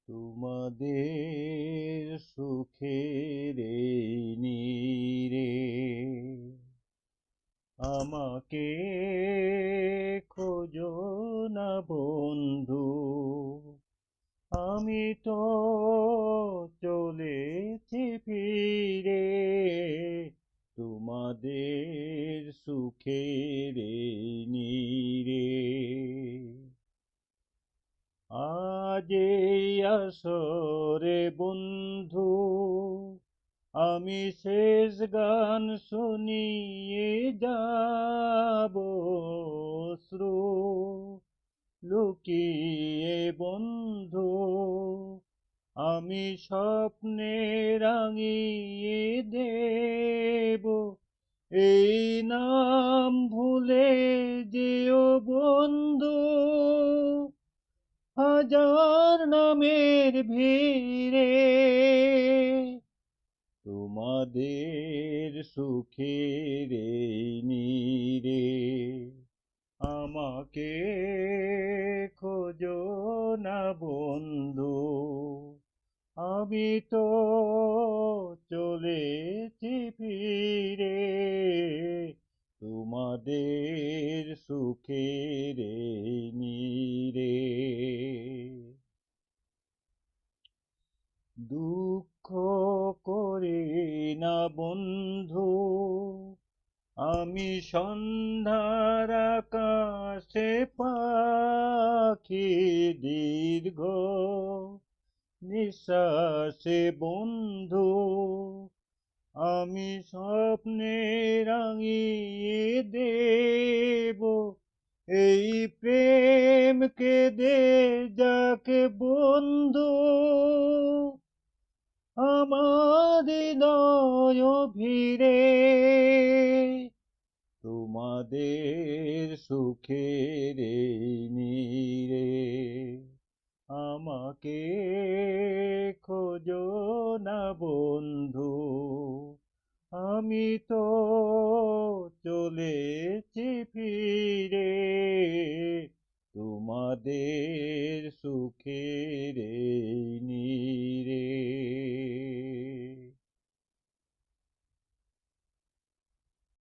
তোমাদের সুখের এই নীড়ে আমাকে খোঁজো না বন্ধু, আমি তো চলেছি ফিরে তোমাদের সুখের এই নীড়ে। আজ এই আসরে বন্ধু আমি শেষ গান শুনিয়ে যাব, অশ্রু লুকিয়ে বন্ধু আমি স্বপ্নে রাঙিয়ে দেব। এই নাম ভুলে যেও বন্ধু, হাজার নামের ভিড়ে তোমাদের সুখের এই নীড়ে আমাকে খোঁজো না বন্ধু, আমি তো চলেছি ফিরে তোমাদের সুখের এই নীড়ে। দুঃখ করি না বন্ধু, আমি সন্ধ্যার আকাশে পাখি দীর্ঘ নিঃশ্বাসে বন্ধু আমি স্বপ্নে রাঙিয়ে দেব। এই প্রেম কেঁদে যাকে বন্ধু আমার হৃদয় ভিড়ে তোমাদের সুখের এই নীড়ে আমাকে খোঁজো না বন্ধু, আমি তো চলেছি ফিরে তোমাদের সুখের এই নীড়ে।